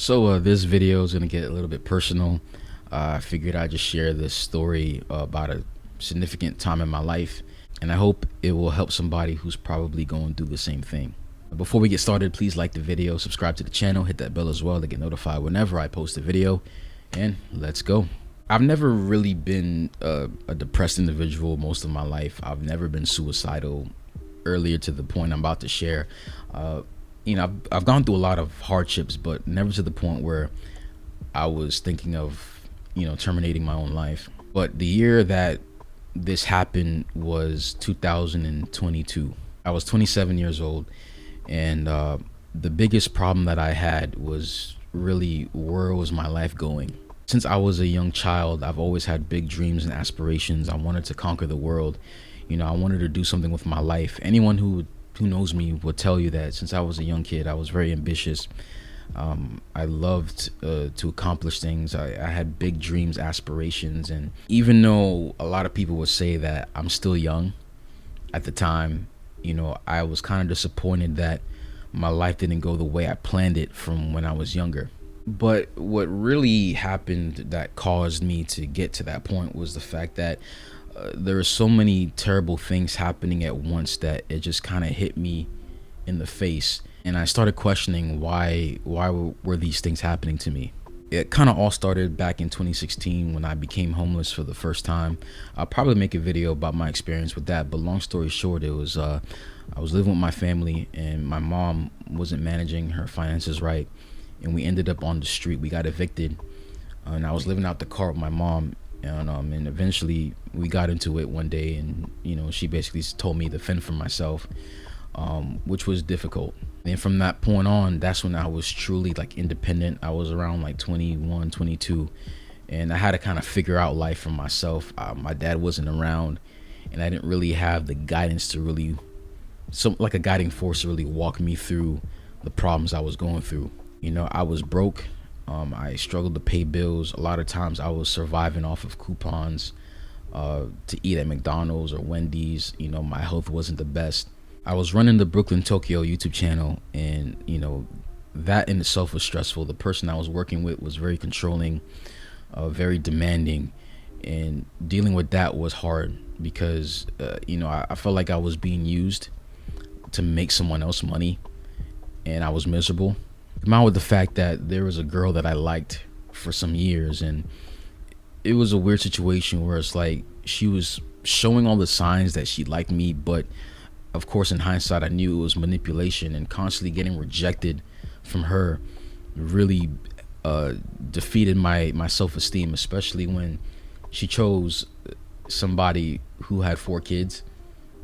So this video is gonna get a little bit personal. I figured I'd just share this story about a significant time in my life, and I hope it will help somebody who's probably going through the same thing. Before we get started, please like the video, subscribe to the channel, hit that bell as well to get notified whenever I post a video, and let's go. I've never really been a depressed individual most of my life. I've never been suicidal earlier to the point I'm about to share. I've gone through a lot of hardships, but never to the point where I was thinking of, terminating my own life. But the year that this happened was 2022. I was 27 years old, and the biggest problem that I had was really, where was my life going? Since I was a young child, I've always had big dreams and aspirations. I wanted to conquer the world. I wanted to do something with my life. Anyone who knows me will tell you that since I was a young kid, I was very ambitious. I loved to accomplish things. I had big dreams, aspirations, and even though a lot of people would say that I'm still young at the time, I was kind of disappointed that my life didn't go the way I planned it from when I was younger. But what really happened that caused me to get to that point was the fact that there are so many terrible things happening at once that it just kind of hit me in the face, and I started questioning why were these things happening to me. It kind of all started back in 2016 when I became homeless for the first time. I'll probably make a video about my experience with that, but long story short, it was I was living with my family, and my mom wasn't managing her finances right, and we ended up on the street. We got evicted, and I was living out the car with my mom, and eventually we got into it one day, and she basically told me to fend for myself, which was difficult. And from that point on, that's when I was truly like independent. I was around like 21, 22, and I had to kind of figure out life for myself. My dad wasn't around, and I didn't really have the guidance to really, like a guiding force to really walk me through the problems I was going through. I was broke. I struggled to pay bills. A lot of times I was surviving off of coupons to eat at McDonald's or Wendy's. My health wasn't the best. I was running the Brooklyn Tokyo YouTube channel, and that in itself was stressful. The person I was working with was very controlling, very demanding, and dealing with that was hard because I felt like I was being used to make someone else money, and I was miserable. Combined with the fact that there was a girl that I liked for some years, and it was a weird situation where it's like she was showing all the signs that she liked me, but of course in hindsight I knew it was manipulation, and constantly getting rejected from her really defeated my self-esteem, especially when she chose somebody who had 4 kids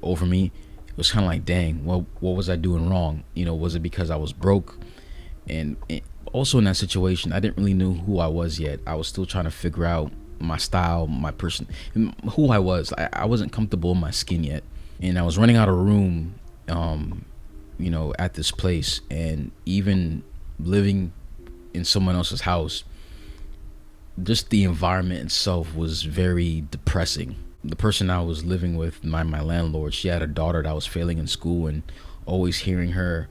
over me. It was kind of like, dang, well, what was I doing wrong? Was it because I was broke? And also in that situation, I didn't really know who I was yet. I was still trying to figure out my style, my person, who I was. I wasn't comfortable in my skin yet, and I was running out of room at this place, and even living in someone else's house, just the environment itself was very depressing. The person I was living with, my landlord, she had a daughter that was failing in school, and always hearing her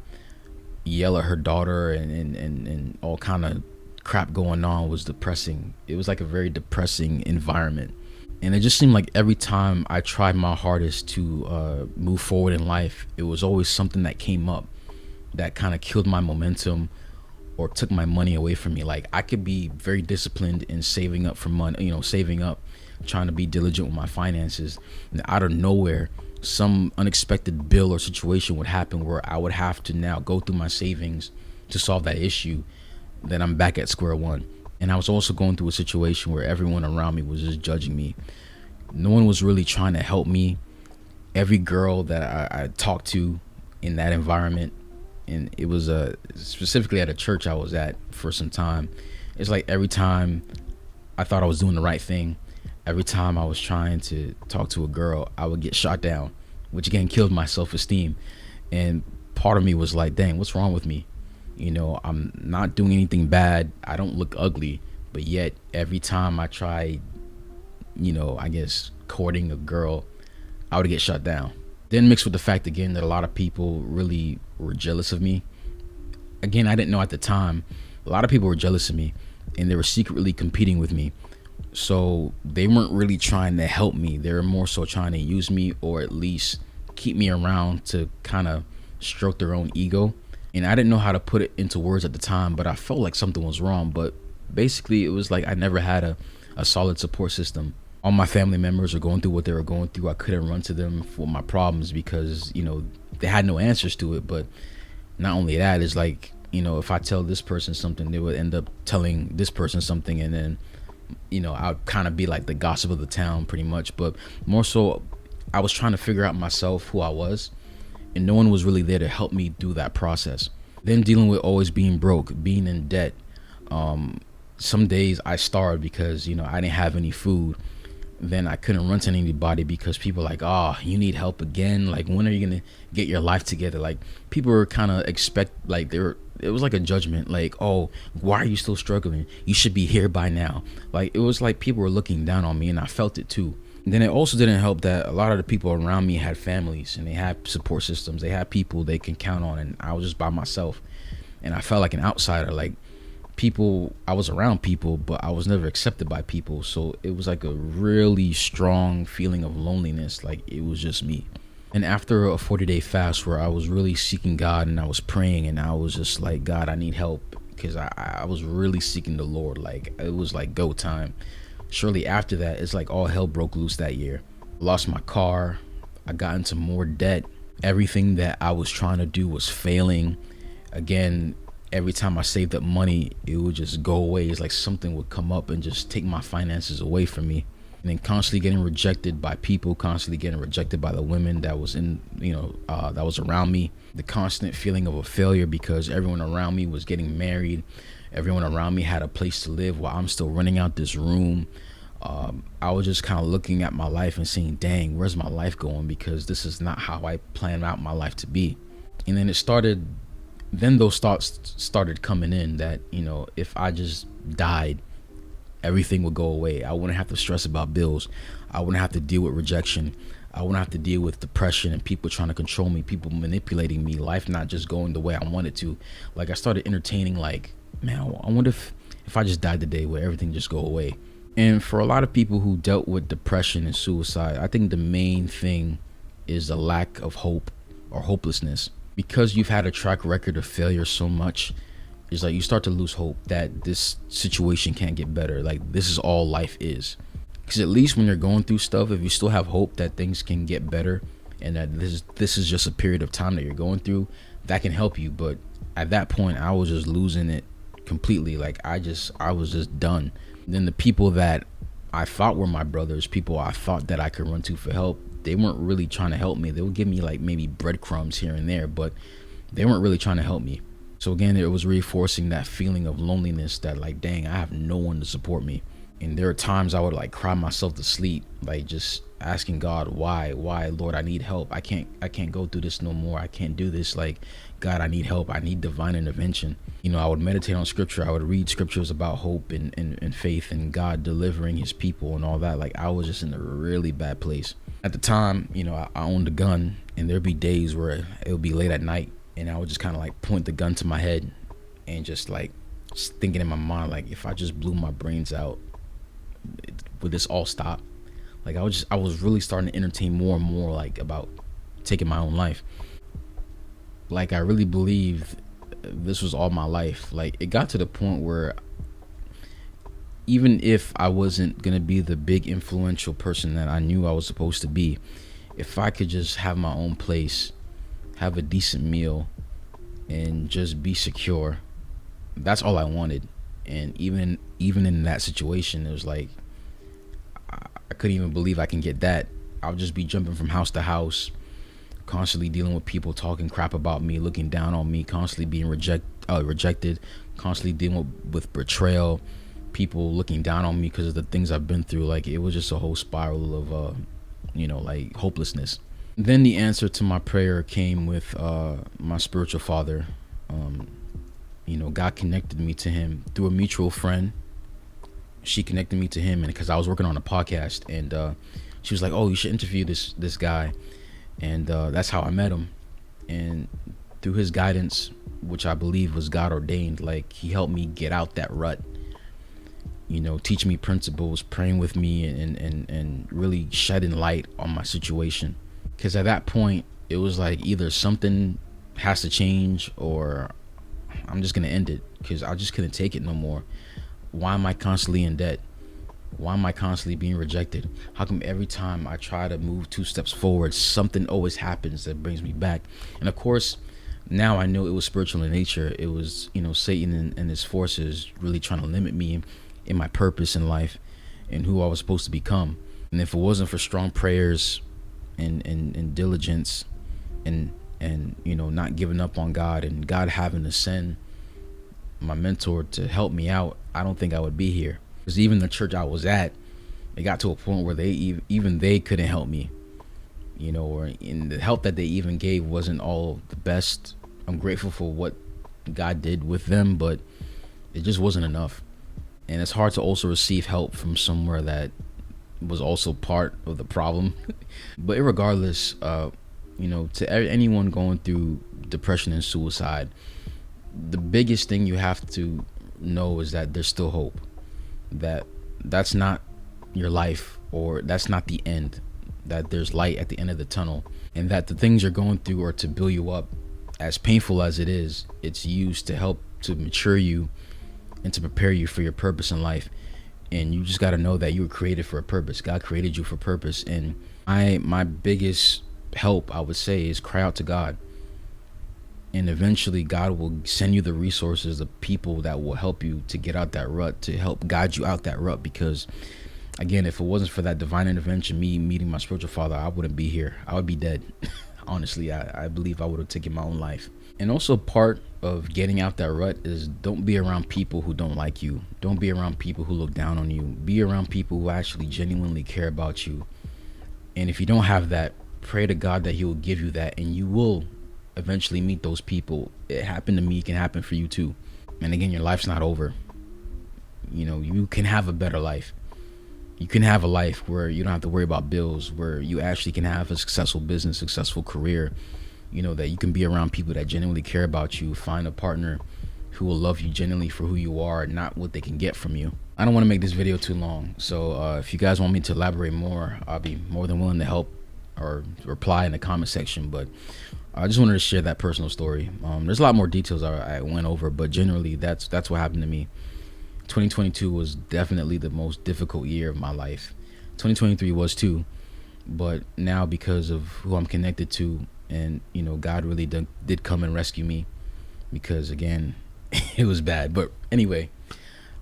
yell at her daughter and all kind of crap going on was depressing. It was like a very depressing environment, and it just seemed like every time I tried my hardest to move forward in life, it was always something that came up that kind of killed my momentum or took my money away from me. Like, I could be very disciplined in saving up for money, saving up, trying to be diligent with my finances, and out of nowhere some unexpected bill or situation would happen where I would have to now go through my savings to solve that issue. Then I'm back at square one. And I was also going through a situation where everyone around me was just judging me. No one was really trying to help me. Every girl that I talked to in that environment, and it was specifically at a church I was at for some time, it's like every time I thought I was doing the right thing, every time I was trying to talk to a girl, I would get shot down, which again killed my self-esteem. And part of me was like, dang, what's wrong with me? I'm not doing anything bad. I don't look ugly, but yet every time I tried, I guess courting a girl, I would get shut down. Then mixed with the fact again that a lot of people really were jealous of me. Again, I didn't know at the time, A lot of people were jealous of me, and they were secretly competing with me. So they weren't really trying to help me. They were more so trying to use me, or at least keep me around to kind of stroke their own ego. And I didn't know how to put it into words at the time, but I felt like something was wrong. But basically, it was like I never had a solid support system. All my family members were going through what they were going through. I couldn't run to them for my problems because, they had no answers to it. But not only that, it's like, if I tell this person something, they would end up telling this person something. And then, I'd kind of be like the gossip of the town pretty much. But more so, I was trying to figure out myself, who I was. And no one was really there to help me through that process. Then dealing with always being broke, being in debt. Some days I starved because, I didn't have any food. Then I couldn't run to anybody because people were like, oh, you need help again? Like, when are you going to get your life together? Like, people were kind of it was like a judgment. Like, oh, why are you still struggling? You should be here by now. Like, it was like people were looking down on me, and I felt it too. And then it also didn't help that a lot of the people around me had families, and they had support systems. They had people they can count on, and I was just by myself. And I felt like an outsider. Like, I was around people, but I was never accepted by people. So it was like a really strong feeling of loneliness. Like, it was just me. And after a 40-day fast where I was really seeking God, and I was praying, and I was just like, God, I need help, because I was really seeking the Lord. Like, it was like go time. Shortly after that, it's like all hell broke loose that year. I lost my car. I got into more debt. Everything that I was trying to do was failing. Again, every time I saved up money, it would just go away. It's like something would come up and just take my finances away from me. And then constantly getting rejected by people, constantly getting rejected by the women that was that was around me. The constant feeling of a failure because everyone around me was getting married. Everyone around me had a place to live while I'm still renting out this room. I was just kind of looking at my life and saying, dang, where's my life going? Because this is not how I planned out my life to be. And then those thoughts started coming in that, if I just died, everything would go away. I wouldn't have to stress about bills. I wouldn't have to deal with rejection. I wouldn't have to deal with depression and people trying to control me, people manipulating me, life not just going the way I wanted to. Like, I started entertaining, like, man, I wonder if I just died today, would everything just go away? And for a lot of people who dealt with depression and suicide, I think the main thing is the lack of hope or hopelessness. Because you've had a track record of failure so much, it's like you start to lose hope that this situation can't get better. Like, this is all life is. Because at least when you're going through stuff, if you still have hope that things can get better and that this is just a period of time that you're going through, that can help you. But at that point, I was just losing it completely. Like, I was just done. Then the people that I thought were my brothers, people I thought that I could run to for help, they weren't really trying to help me. They would give me like maybe breadcrumbs here and there, but they weren't really trying to help me. So again, it was reinforcing that feeling of loneliness that, like, dang, I have no one to support me. And there are times I would like cry myself to sleep, like just asking God, why, Lord, I need help. I can't go through this no more. I can't do this. Like, God, I need help. I need divine intervention. I would meditate on scripture. I would read scriptures about hope and faith and God delivering his people and all that. Like, I was just in a really bad place. At the time, I owned a gun, and there'd be days where it would be late at night, and I would just kind of like point the gun to my head and just thinking in my mind, like, if I just blew my brains out, would this all stop? Like, I was really starting to entertain more and more, like, about taking my own life. Like, I really believed this was all my life. Like, it got to the point where even if I wasn't going to be the big influential person that I knew I was supposed to be, if I could just have my own place, have a decent meal, and just be secure, that's all I wanted. And even in that situation, it was like, I couldn't even believe I can get that. I'll just be jumping from house to house, constantly dealing with people talking crap about me, looking down on me, constantly being rejected, constantly dealing with betrayal, people looking down on me because of the things I've been through. Like, it was just a whole spiral of like hopelessness. Then the answer to my prayer came with my spiritual father. God connected me to him through a mutual friend. She connected me to him, and because I was working on a podcast, and she was like, oh, you should interview this guy. And that's how I met him. And through his guidance, which I believe was God ordained, like he helped me get out that rut, teach me principles, praying with me, and really shedding light on my situation. Because at that point, it was like either something has to change or I'm just going to end it, because I just couldn't take it no more. Why am I constantly in debt? Why am I constantly being rejected? How come every time I try to move 2 steps forward, something always happens that brings me back? And of course, now I know it was spiritual in nature. It was, Satan and his forces really trying to limit me in my purpose in life and who I was supposed to become. And if it wasn't for strong prayers and diligence and not giving up on God, and God having to send my mentor to help me out, I don't think I would be here. Because even the church I was at, it got to a point where they couldn't help me, or in the help that they even gave wasn't all the best. I'm grateful for what God did with them, but it just wasn't enough. And it's hard to also receive help from somewhere that was also part of the problem. But regardless, to anyone going through depression and suicide, the biggest thing you have to know is that there's still hope. That's not your life, or that's not the end, that there's light at the end of the tunnel, and that the things you're going through are to build you up. As painful as it is, it's used to help to mature you and to prepare you for your purpose in life. And you just got to know that you were created for a purpose. God created you for purpose. And my biggest help, I would say, is cry out to God. And eventually God will send you the resources, the people that will help you to get out that rut, to help guide you out that rut. Because again, if it wasn't for that divine intervention, me meeting my spiritual father, I wouldn't be here. I would be dead. Honestly, I believe I would have taken my own life. And also part of getting out that rut is don't be around people who don't like you. Don't be around people who look down on you. Be around people who actually genuinely care about you. And if you don't have that, pray to God that he will give you that, and you will eventually meet those people. It happened to me, it can happen for you too. And again, your life's not over. You can have a better life. You can have a life where you don't have to worry about bills, where you actually can have a successful business, successful career, that you can be around people that genuinely care about you. Find a partner who will love you genuinely for who you are, not what they can get from you. I don't want to make this video too long, so if you guys want me to elaborate more, I'll be more than willing to help or reply in the comment section. But I just wanted to share that personal story. There's a lot more details I went over, but generally that's what happened to me. 2022 was definitely the most difficult year of my life. 2023 was too, but now because of who I'm connected to, and God really did come and rescue me, because again, it was bad. But anyway,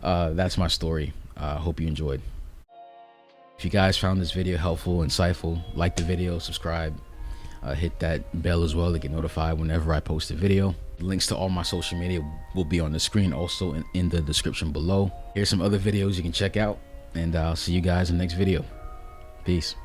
that's my story. Hope you enjoyed. If you guys found this video helpful, insightful, like the video, subscribe, hit that bell as well to get notified whenever I post a video. Links to all my social media will be on the screen, also in the description below. Here's some other videos you can check out, and I'll see you guys in the next video. Peace.